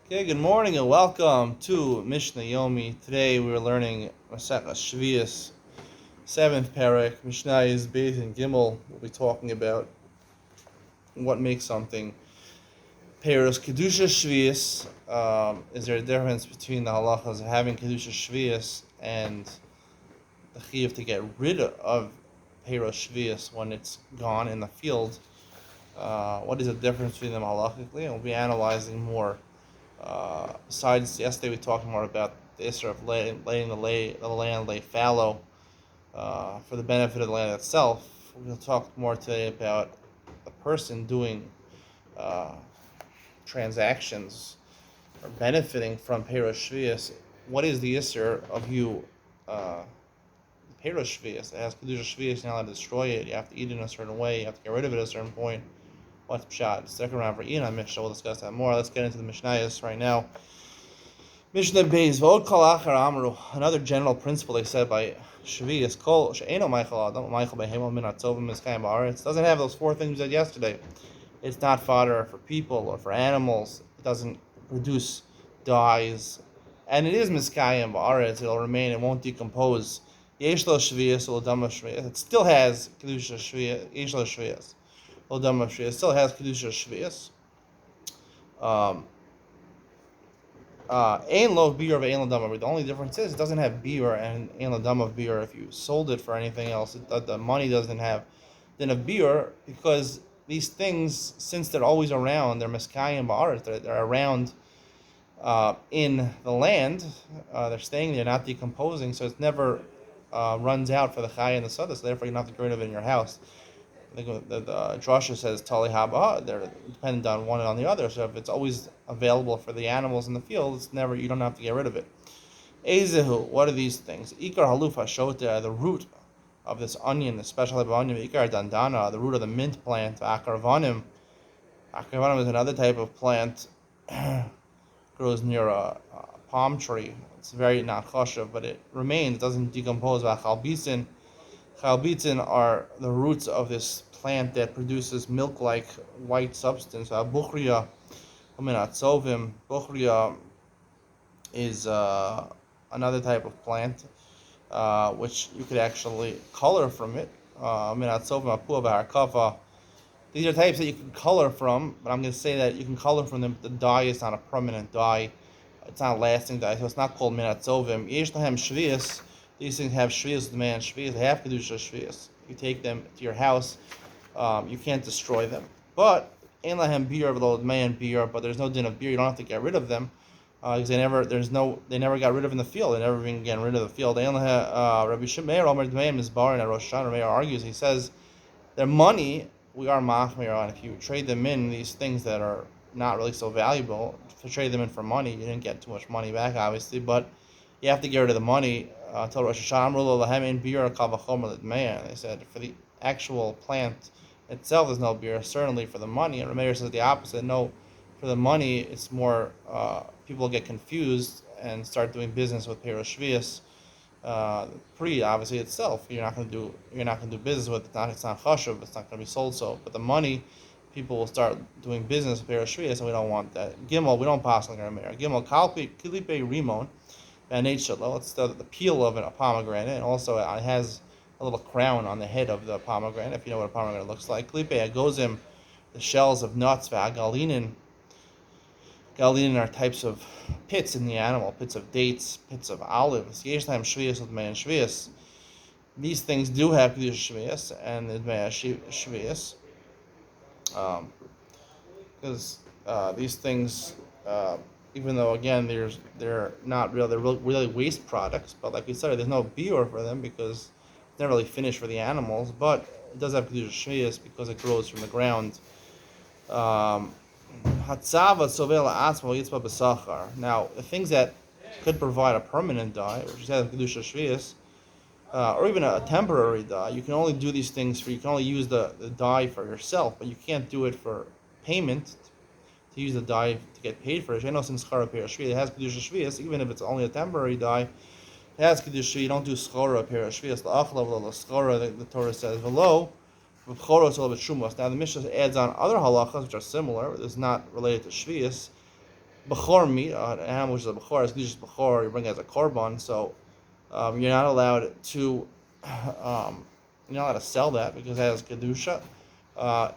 Okay, good morning and welcome to Mishna Yomi. Today we're learning Sheviis, 7th parak. Mishnah is Beis and Gimel. We'll be talking about what makes something Peros Kedusha Sheviis. Is there a difference between the halachas of having Kedusha Sheviis and the chiyuv to get rid of Peros Sheviis when it's gone in the field? What is the difference between them halachically? And we'll be analyzing more. Besides, yesterday we talked more about the issue of letting the land lay fallow for the benefit of the land itself. We're going to talk more today about a person doing transactions or benefiting from Peros Shvius. What is the issue of you? Peros Shvius. It has Kedusha Shvius. You're not allowed to destroy it. You have to eat it in a certain way. You have to get rid of it at a certain point. What's pshat? Second round for Ian on Mishnah. We'll discuss that more. Let's get into the Mishnayos right now. Mishnah Beis Vod Kol Achar Amru. Another general principle they said by Sheviis Kol She'eno Meichel Adam Meichel Behemo Min Atzovim Miskayim Ba'aretz. It doesn't have those four things we said yesterday. It's not fodder for people or for animals. It doesn't produce dyes, and it is Miskayim Ba'aretz. It'll remain. It won't decompose. Yesh Lo Sheviis Uladama Sheviis. It still has Kedusha Sheviis. Yesh Lo Sheviis. It still has Kedusha Sheviis. Ein lo biur ve'ein lo dama. The only difference is it doesn't have biur and ein lo dama of biur. If you sold it for anything else, the money doesn't have then a biur, because these things, since they're always around, they're miskayim ba'aretz. They're around in the land. They're staying there, not decomposing, so it never runs out for the chay and the soda. So therefore, you don't have to get rid of it in your house. I think the drasha says tali haba. They're dependent on one and on the other. So if it's always available for the animals in the field, it's never, you don't have to get rid of it. Ezehu, what are these things? Ikar haluf hashota, the root of this onion, the special type of onion. Ikar dandana, the root of the mint plant. Akarvanim. Akarvanim is another type of plant. Grows near a palm tree. It's very not chashav, but it remains. It doesn't decompose. Chalbitzin. Chalbitzin are the roots of this plant that produces milk-like white substance. Buchria, Buchria is another type of plant which you could actually color from it. These are types that you can color from, but I'm going to say that you can color from them. The dye is not a permanent dye. It's not a lasting dye, so it's not called minatzovim. Yesh lahem shvius. These things have shvius, the man shvius. They have kedusha shvius. You take them to your house, you can't destroy them. But ein lahem biur v'lo man biur. But there's no din of biur. You don't have to get rid of them because they never got rid of in the field. They never been getting rid of the field. Rabbi Shimon Omer Dmeim is bar and Rosh Hashanah. Meir argues. He says their money we are machmir on. If you trade them in, these things that are not really so valuable, to trade them in for money, you didn't get too much money back, obviously, but you have to get rid of the money until Rosh Hashanah. They said for the actual plant itself, there's no beer. Certainly for the money, and Rameir says the opposite. No, for the money, it's more people get confused and start doing business with Peros Shvius. Obviously itself, you're not going to do business with it. It's not chashuv. It's not going to be sold. So, but the money, people will start doing business with Peros Shvius, and we don't want that. Gimel, we don't pass like Rameir. Gimel kalpi kilipe rimon. It's the peel of a pomegranate, and also it has a little crown on the head of the pomegranate, if you know what a pomegranate looks like. Klipe agozim, the shells of nuts, galinin. Galinin are types of pits in the animal, pits of dates, pits of olives. Yesh time shvius with man shvius. These things do have kedusha shvius and the shvius, because these things. Even though again they're not real, they're really waste products. But like we said, there's no biur for them because it's not really finished for the animals. But it does have kedusha shvius because it grows from the ground. Now the things that could provide a permanent dye, which is kedusha shvius, or even a temporary dye, you can only do these things for. You can only use the dye for yourself, but you can't do it for payment. To use the dye to get paid for it. It has kedusha shvius, even if it's only a temporary dye. It has kedusha. You don't do schora perush shvius. The Torah says below. Now the Mishnah adds on other halachas which are similar. It's not related to shvius. Bechor meat, an animal which is a bechor, is just bechor, you bring it as a korban, so you're not allowed to you're not allowed to sell that because it has kedusha.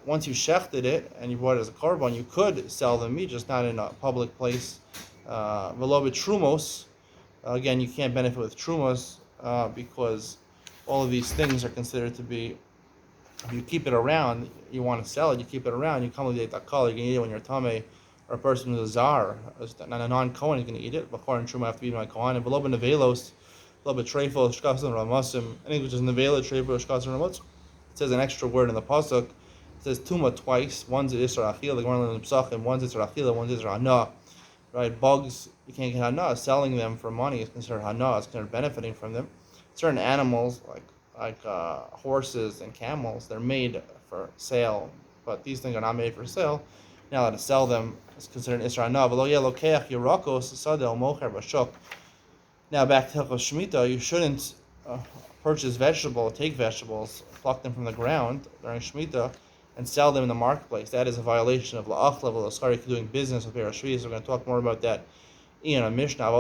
Once you shechted it and you brought it as a korban, you could sell the meat, just not in a public place. Velo trumos, again, you can't benefit with trumos because all of these things are considered to be. If you keep it around, you want to sell it, you keep it around, you come with the takal, you can eat it when you're tame, or a person who's a zar, not a non-Kohen is going to eat it. Bechor and truma have to be eaten by Kohen. And below nevelos, below treifel, shkas and ramasim, anything which is nevela, treifel, shkas and ramos. It says an extra word in the pasuk. It says tuma twice. One's isra achila, the one in the psachim. One's isra achila, one's isra hana. Right? Bugs, you can't get hana. Selling them for money is considered hana. It's considered benefiting from them. Certain animals like horses and camels, they're made for sale, but these things are not made for sale. You're not allowed to sell them. It's considered isra hana. Now back to Hilchos Shemitah, you shouldn't take vegetables, pluck them from the ground during Shemitah, and sell them in the marketplace. That is a violation of La'achla v'Lascharik, doing business with Sheviis. We're going to talk more about that in a Mishna.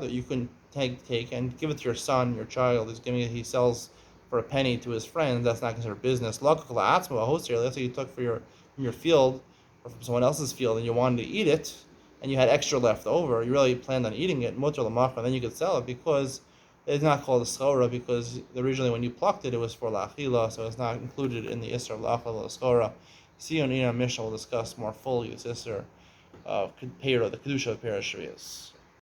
You can take and give it to your son, your child. He sells for a penny to his friends. That's not considered business. Let's say you took from your field or from someone else's field and you wanted to eat it, and you had extra left over. You really planned on eating it, mutter l'macha, then you could sell it because it's not called a schora because originally when you plucked it, it was for la'achila, so it's not included in the isser of la'achila schora. See on Ina Mishna will discuss more fully this isser of the kedusha of Sheviis.